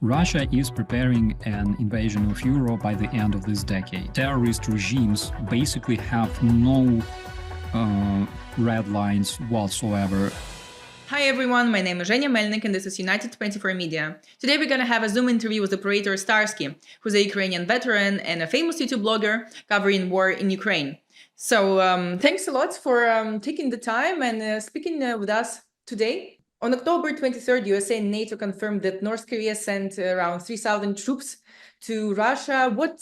Russia is preparing an invasion of Europe by the end of this decade. Terrorist regimes basically have no red lines whatsoever. Hi everyone, my name is Zhenya Melnik and this is United 24 Media. Today we're gonna have a Zoom interview with operator Starsky, who's a Ukrainian veteran and a famous YouTube blogger covering war in Ukraine. So thanks a lot for taking the time and speaking with us today. On October 23rd, USA and NATO confirmed that North Korea sent around 3,000 troops to Russia. What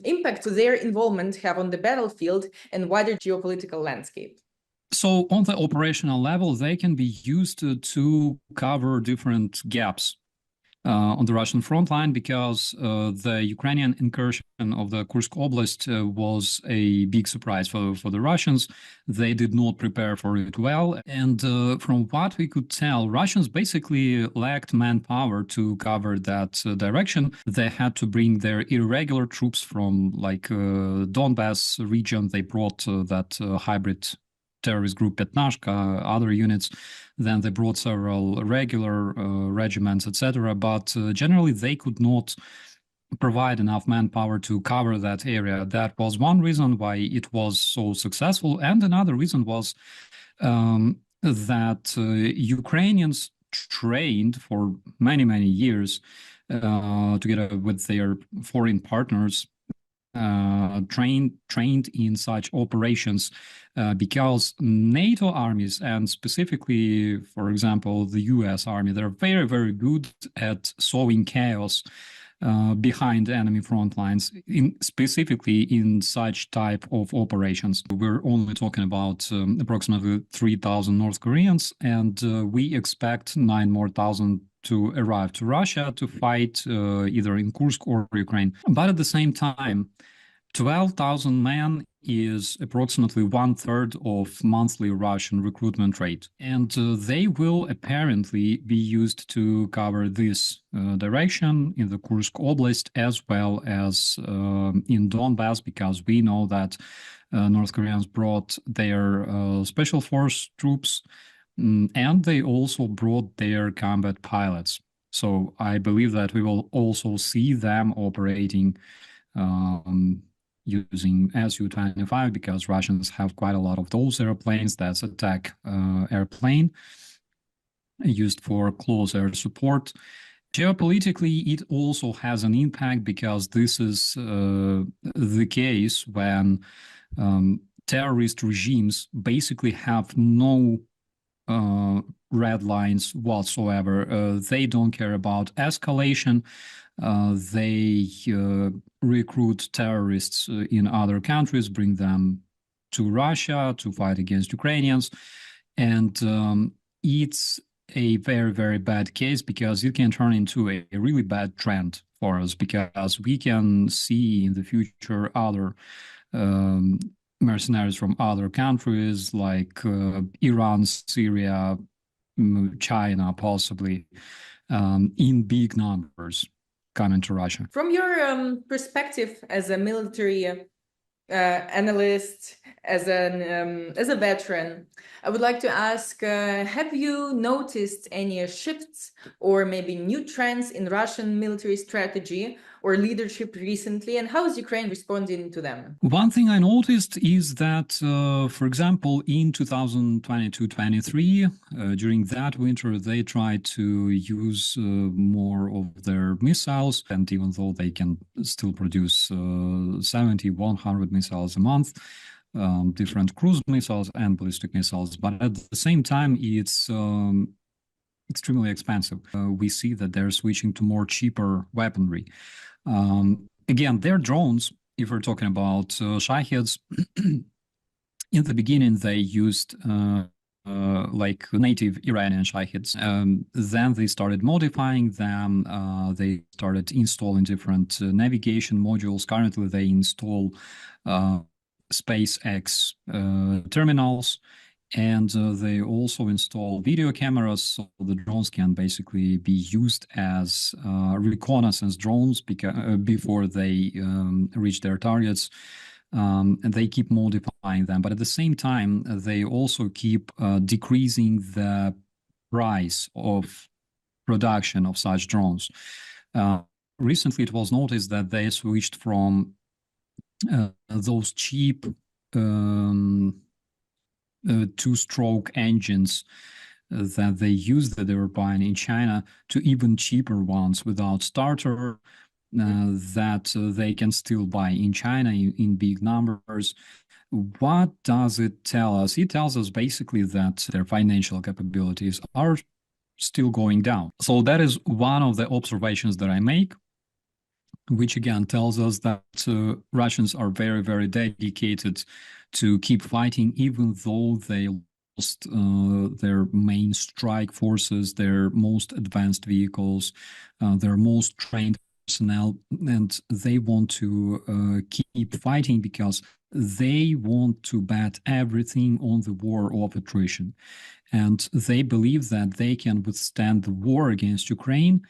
impact will their involvement have on the battlefield and wider geopolitical landscape? So on the operational level, they can be used to cover different gaps on the Russian front line, because the Ukrainian incursion of the Kursk Oblast was a big surprise for the Russians. They did not prepare for it well. And from what we could tell, Russians basically lacked manpower to cover that direction. They had to bring their irregular troops from Donbass region. They brought that hybrid terrorist group Petnashka, other units. Then they brought several regular regiments, etc. But generally, they could not provide enough manpower to cover that area. That was one reason why it was so successful. And another reason was that Ukrainians trained for many, many years together with their foreign partners, trained in such operations because NATO armies, and specifically, for example, the US Army, they're very, very good at sowing chaos behind enemy front lines, specifically in such type of operations. We're only talking about approximately 3,000 North Koreans, and we expect 9,000 more to arrive to Russia to fight either in Kursk or Ukraine. But at the same time, 12,000 men is approximately 1/3 of monthly Russian recruitment rate. And they will apparently be used to cover this direction in the Kursk Oblast as well as in Donbass, because we know that North Koreans brought their special force troops, and they also brought their combat pilots. So I believe that we will also see them operating using Su-25, because Russians have quite a lot of those airplanes. That's attack airplane used for close air support. Geopolitically, it also has an impact, because this is the case when terrorist regimes basically have no red lines whatsoever. They don't care about escalation. They recruit terrorists in other countries, bring them to Russia to fight against Ukrainians. And it's a very, very bad case, because it can turn into a really bad trend for us, because we can see in the future other mercenaries from other countries like Iran, Syria, China, possibly, in big numbers coming to Russia. From your perspective as a military analyst, as a veteran, I would like to ask, have you noticed any shifts or maybe new trends in Russian military strategy or leadership recently, and how is Ukraine responding to them? One thing I noticed is that, for example, in 2022-23, during that winter, they tried to use more of their missiles, and even though they can still produce 70, 100 missiles a month, different cruise missiles and ballistic missiles, but at the same time, it's extremely expensive. We see that they're switching to more cheaper weaponry. Again, their drones, if we're talking about Shaheds, in the beginning, they used like native Iranian Shaheds. Then they started modifying them. They started installing different navigation modules. Currently, they install SpaceX terminals. And they also install video cameras, so the drones can basically be used as reconnaissance drones before they reach their targets. And they keep modifying them. But at the same time, they also keep decreasing the price of production of such drones. Recently, it was noticed that they switched from those cheap two-stroke engines that they used that they were buying in China to even cheaper ones without starter that they can still buy in China in big numbers. What does it tell us? It tells us basically that their financial capabilities are still going down. So that is one of the observations that I make, which again tells us that Russians are very, very dedicated to keep fighting, even though they lost their main strike forces, their most advanced vehicles, their most trained personnel, and they want to keep fighting because they want to bet everything on the war of attrition. And they believe that they can withstand the war against Ukraine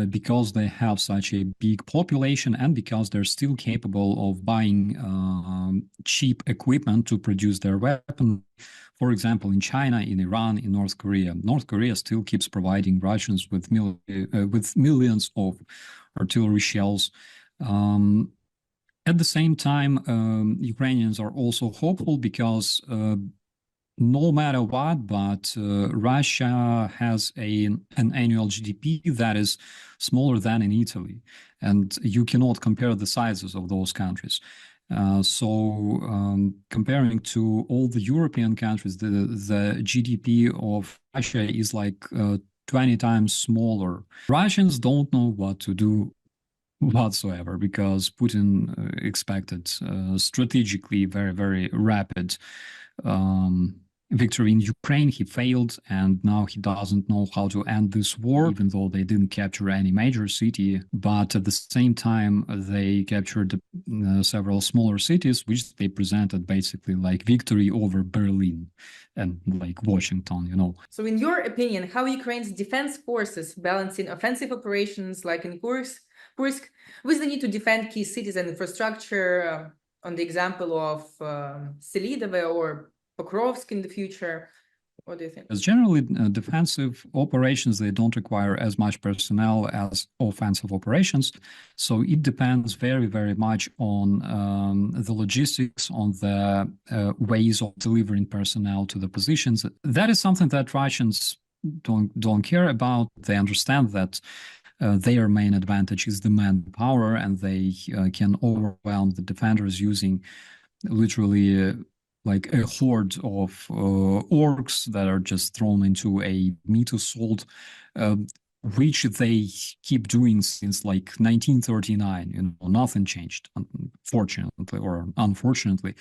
because they have such a big population and because they're still capable of buying cheap equipment to produce their weapons. For example, in China, in Iran, in North Korea. North Korea still keeps providing Russians with millions of artillery shells. At the same time, Ukrainians are also hopeful because no matter what, but Russia has an annual GDP that is smaller than in Italy, and you cannot compare the sizes of those countries. So comparing to all the European countries, the GDP of Russia is like 20 times smaller. Russians don't know what to do whatsoever because Putin expected strategically very, very rapid victory in Ukraine. He failed, and now he doesn't know how to end this war, even though they didn't capture any major city. But at the same time, they captured several smaller cities, which they presented basically like victory over Berlin and like Washington, you know. So in your opinion, how Ukraine's defense forces balancing offensive operations like in Kursk with the need to defend key cities and infrastructure on the example of Selidove or Pokrovsk in the future? What do you think? As generally, defensive operations, they don't require as much personnel as offensive operations. So it depends very, very much on the logistics, on the ways of delivering personnel to the positions. That is something that Russians don't care about. They understand that their main advantage is the manpower, and they can overwhelm the defenders using literally like a horde of orcs that are just thrown into a meat assault, which they keep doing since like 1939. You know, nothing changed, fortunately or unfortunately.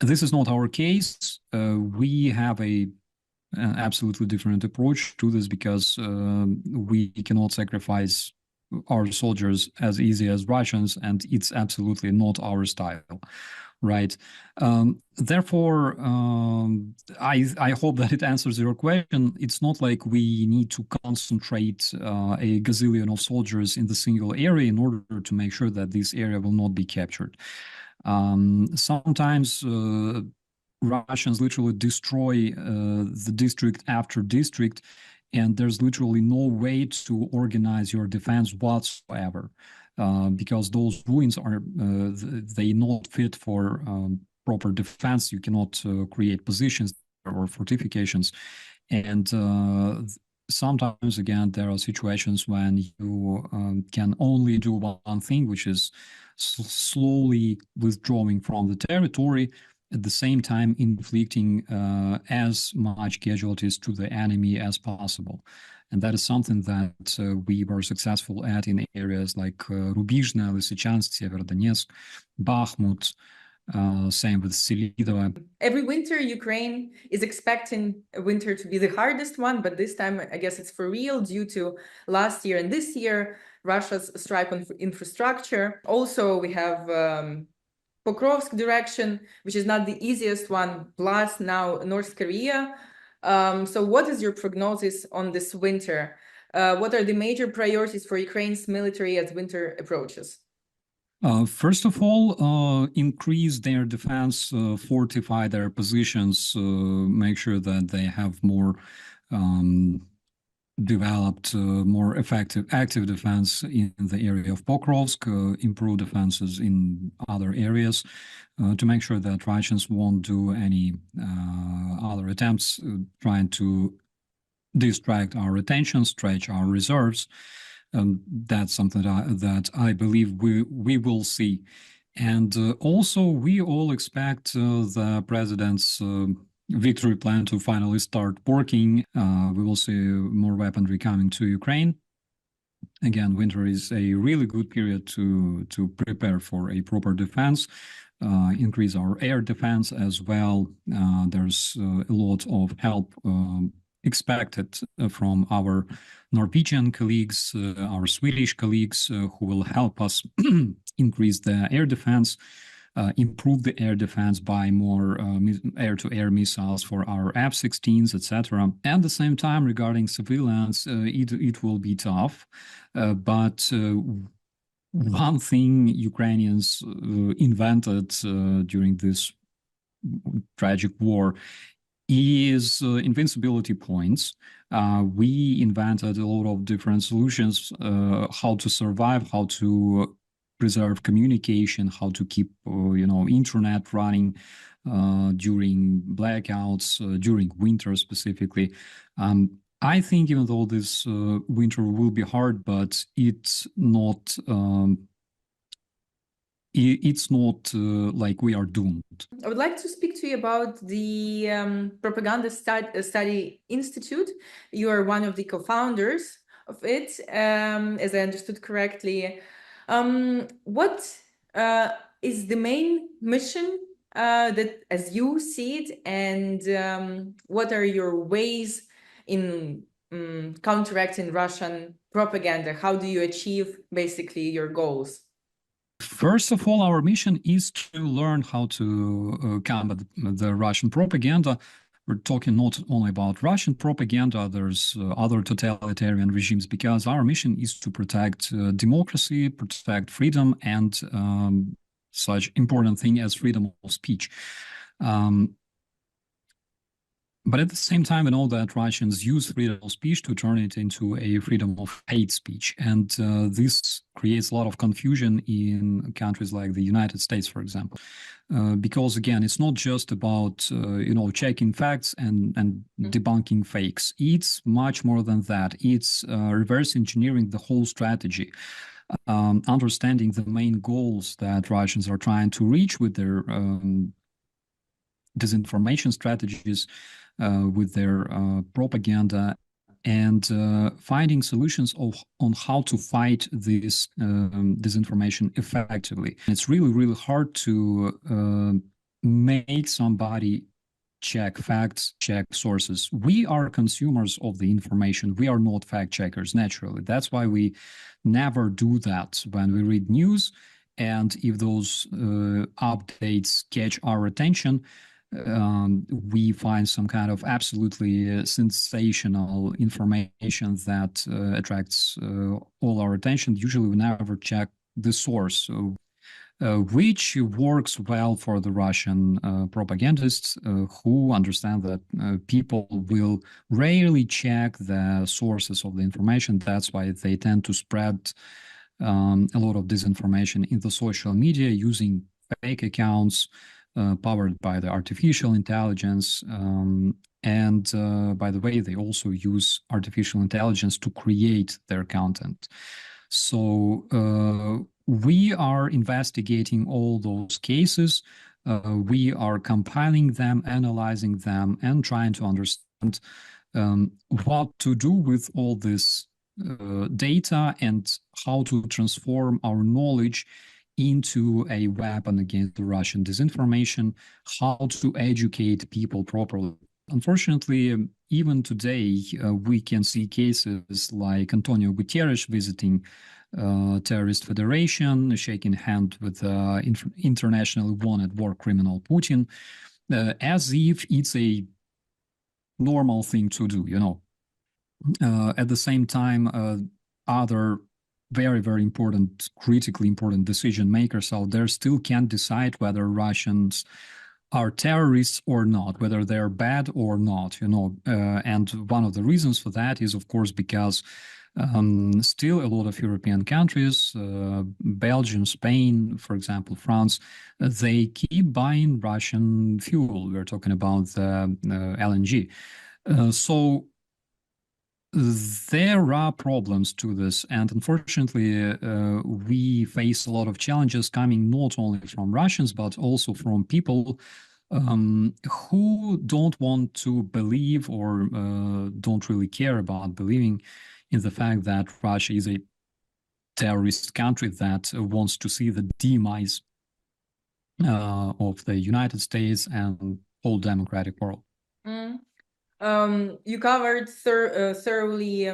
This is not our case. We have an absolutely different approach to this because we cannot sacrifice our soldiers as easy as Russians, and it's absolutely not our style. Right. Therefore, I hope that it answers your question. It's not like we need to concentrate a gazillion of soldiers in the single area in order to make sure that this area will not be captured. Sometimes Russians literally destroy the district after district, and there's literally no way to organize your defense whatsoever. Because those ruins are they not fit for proper defense. You cannot create positions or fortifications, and sometimes again there are situations when you can only do one thing, which is slowly withdrawing from the territory, at the same time inflicting as much casualties to the enemy as possible. And that is something that we were successful at in areas like Rubizhne, Lysychansk, Severodonetsk, Bakhmut, same with Selidove. Every winter, Ukraine is expecting a winter to be the hardest one, but this time, I guess it's for real due to last year and this year, Russia's strike on infrastructure. Also, we have Pokrovsk direction, which is not the easiest one, plus now North Korea. So what is your prognosis on this winter? What are the major priorities for Ukraine's military as winter approaches? First of all, increase their defense, fortify their positions, make sure that they have more developed more effective active defense in the area of Pokrovsk, improved defenses in other areas to make sure that Russians won't do any other attempts trying to distract our attention, stretch our reserves. That's something that I believe we will see. And also, we all expect the president's victory plan to finally start working. We will see more weaponry coming to Ukraine. Again, winter is a really good period to prepare for a proper defense, increase our air defense as well. There's a lot of help expected from our Norwegian colleagues, our Swedish colleagues, who will help us increase the air defense, improve the air defense by more air-to-air missiles for our F-16s, etc. At the same time, regarding civilians, it will be tough, but one thing Ukrainians invented during this tragic war is invincibility points. We invented a lot of different solutions, how to survive, how to preserve communication, how to keep internet running during blackouts, during winter specifically. I think even though this winter will be hard, but it's not like we are doomed. I would like to speak to you about the Propaganda Study Institute. You are one of the co-founders of it, as I understood correctly. What is the main mission that, as you see it, and what are your ways in counteracting Russian propaganda? How do you achieve basically your goals? First of all, our mission is to learn how to combat the Russian propaganda. We're talking not only about Russian propaganda, there's other totalitarian regimes, because our mission is to protect democracy, protect freedom, and such important thing as freedom of speech. But at the same time, we know that Russians use freedom of speech to turn it into a freedom of hate speech. And this creates a lot of confusion in countries like the United States, for example. Because, again, it's not just about, checking facts and debunking fakes. It's much more than that. It's reverse engineering the whole strategy. Understanding the main goals that Russians are trying to reach with their disinformation strategies, with their propaganda, and finding solutions on how to fight this disinformation effectively. It's really, really hard to make somebody check facts, check sources. We are consumers of the information. We are not fact checkers, naturally. That's why we never do that when we read news. And if those updates catch our attention, we find some kind of absolutely sensational information that attracts all our attention. Usually we never check the source, which works well for the Russian propagandists who understand that people will rarely check the sources of the information. That's why they tend to spread a lot of disinformation in the social media using fake accounts, powered by the artificial intelligence. And by the way, they also use artificial intelligence to create their content. So we are investigating all those cases. We are compiling them, analyzing them, and trying to understand what to do with all this data and how to transform our knowledge into a weapon against the Russian disinformation, how to educate people properly. Unfortunately, even today, we can see cases like Antonio Guterres visiting terrorist federation, shaking hand with internationally wanted war criminal Putin, as if it's a normal thing to do, At the same time, other very, very important, critically important decision makers out there still can't decide whether Russians are terrorists or not, whether they're bad or not, and one of the reasons for that is, of course, because still a lot of European countries, Belgium, Spain, for example, France, they keep buying Russian fuel. We're talking about the LNG. So there are problems to this, and unfortunately, we face a lot of challenges coming not only from Russians, but also from people who don't want to believe or don't really care about believing in the fact that Russia is a terrorist country that wants to see the demise of the United States and whole democratic world. You covered thoroughly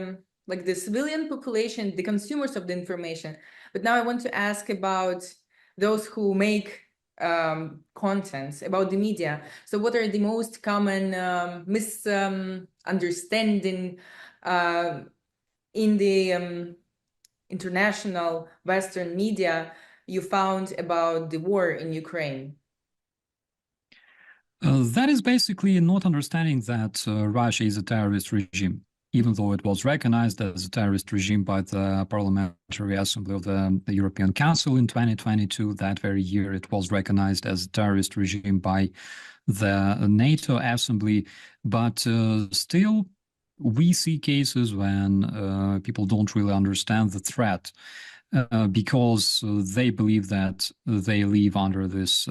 like the civilian population, the consumers of the information. But now I want to ask about those who make contents, about the media. So what are the most common misunderstanding in the international Western media you found about the war in Ukraine? That is basically not understanding that Russia is a terrorist regime, even though it was recognized as a terrorist regime by the Parliamentary Assembly of the European Council in 2022. That very year, it was recognized as a terrorist regime by the NATO Assembly. But still, we see cases when people don't really understand the threat. Because they believe that they live under this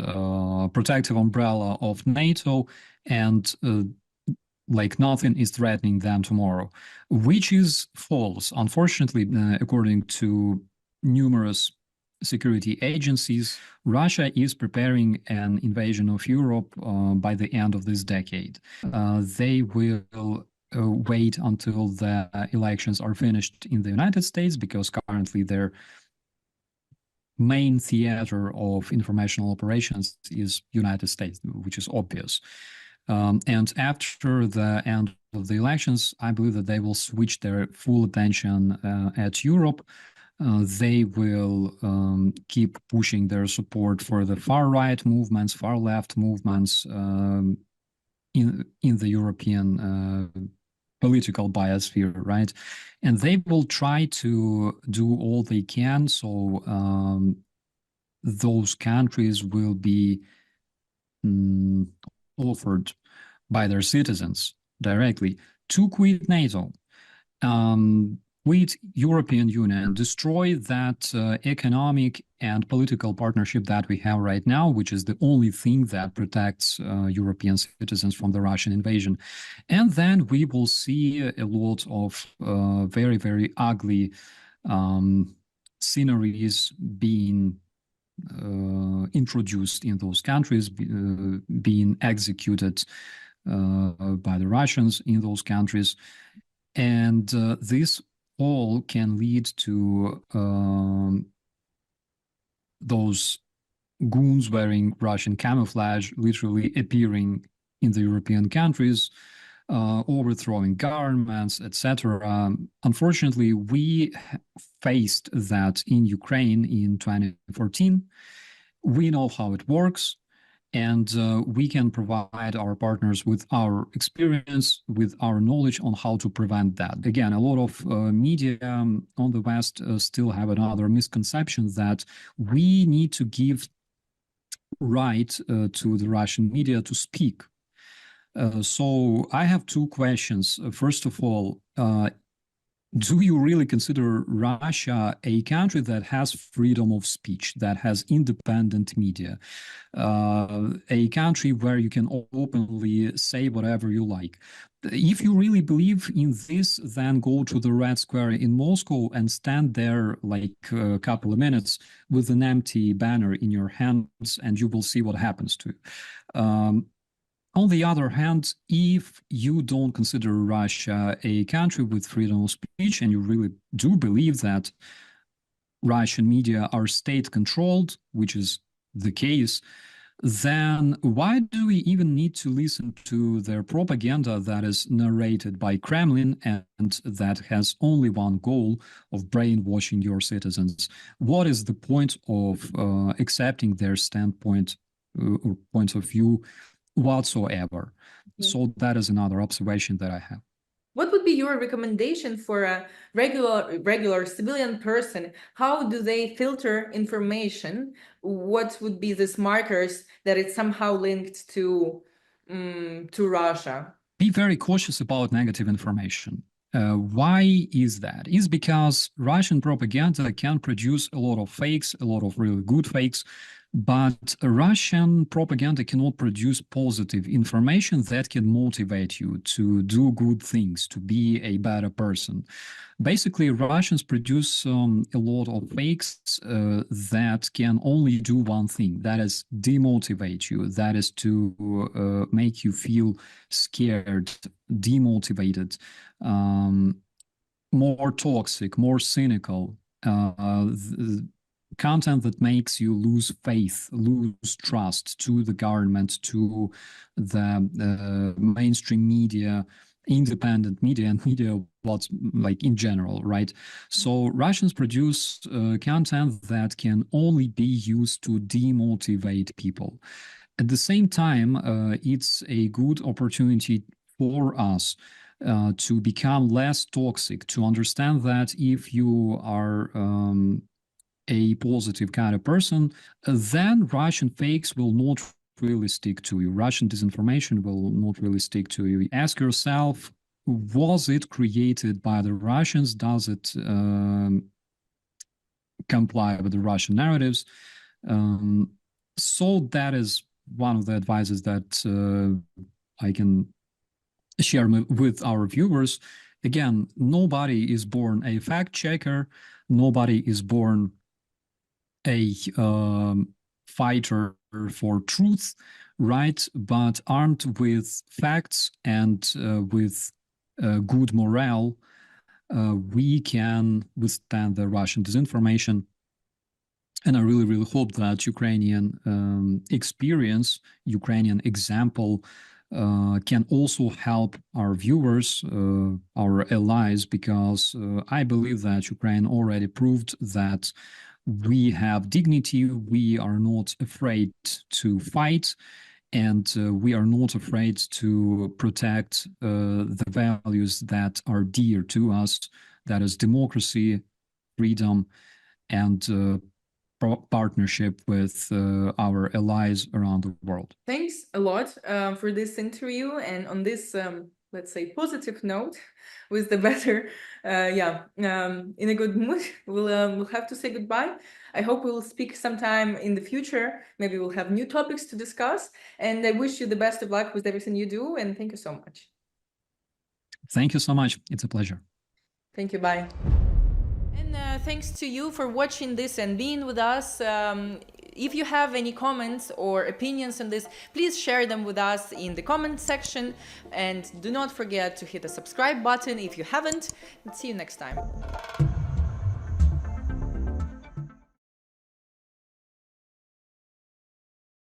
protective umbrella of NATO and like nothing is threatening them tomorrow, which is false. Unfortunately, according to numerous security agencies, Russia is preparing an invasion of Europe by the end of this decade. They will wait until the elections are finished in the United States, because currently their main theater of informational operations is United States, which is obvious. And after the end of the elections, I believe that they will switch their full attention at Europe. They will keep pushing their support for the far-right movements, far-left movements in the European political biosphere, right? And they will try to do all they can so those countries will be offered by their citizens directly to quit NATO, quit European Union, destroy that economic and political partnership that we have right now, which is the only thing that protects European citizens from the Russian invasion. And then we will see a lot of very, very ugly sceneries being introduced in those countries, being executed by the Russians in those countries. And this all can lead to those goons wearing Russian camouflage literally appearing in the European countries, overthrowing governments, etc. Unfortunately, we faced that in Ukraine in 2014. We know how it works. And we can provide our partners with our experience, with our knowledge on how to prevent that. Again, a lot of media on the West still have another misconception that we need to give right to the Russian media to speak. So I have two questions. First of all, do you really consider Russia a country that has freedom of speech, that has independent media, a country where you can openly say whatever you like? If you really believe in this, then go to the Red Square in Moscow and stand there like a couple of minutes with an empty banner in your hands, and you will see what happens to you. On the other hand, if you don't consider Russia a country with freedom of speech, and you really do believe that Russian media are state-controlled, which is the case, then why do we even need to listen to their propaganda that is narrated by Kremlin and that has only one goal of brainwashing your citizens? What is the point of accepting their standpoint or points of view whatsoever. So that is another observation that I have. What would be your recommendation for a regular civilian person? How do they filter information? What would be these markers that it's somehow linked to Russia? Be very cautious about negative information. Why is that? It's because Russian propaganda can produce a lot of fakes, a lot of really good fakes, but Russian propaganda cannot produce positive information that can motivate you to do good things, to be a better person. Basically, Russians produce a lot of fakes that can only do one thing, that is demotivate you, that is to make you feel scared, demotivated, more toxic, more cynical, content that makes you lose faith, lose trust to the government, to the mainstream media, independent media, and media what's like in general, right? So Russians produce content that can only be used to demotivate people. At the same time, it's a good opportunity for us to become less toxic, to understand that if you are a positive kind of person, then Russian fakes will not really stick to you. Russian disinformation will not really stick to you. Ask yourself, was it created by the Russians? Does it comply with the Russian narratives? So that is one of the advices that I can share with our viewers. Again, nobody is born a fact checker. Nobody is born a fighter for truth, right? But armed with facts and with good morale, we can withstand the Russian disinformation. And I really, really hope that Ukrainian experience, Ukrainian example, can also help our viewers, our allies, because I believe that Ukraine already proved that we have dignity, we are not afraid to fight, and we are not afraid to protect the values that are dear to us, that is democracy, freedom, and partnership with our allies around the world. Thanks a lot for this interview, and on this let's say positive note, with the better in a good mood, we'll have to say goodbye. I hope we will speak sometime in the future. Maybe we'll have new topics to discuss, and I wish you the best of luck with everything you do, and thank you so much. Thank you so much. It's a pleasure. Thank you. Bye. And thanks to you for watching this and being with us. If you have any comments or opinions on this, please share them with us in the comment section. And do not forget to hit the subscribe button if you haven't. And see you next time.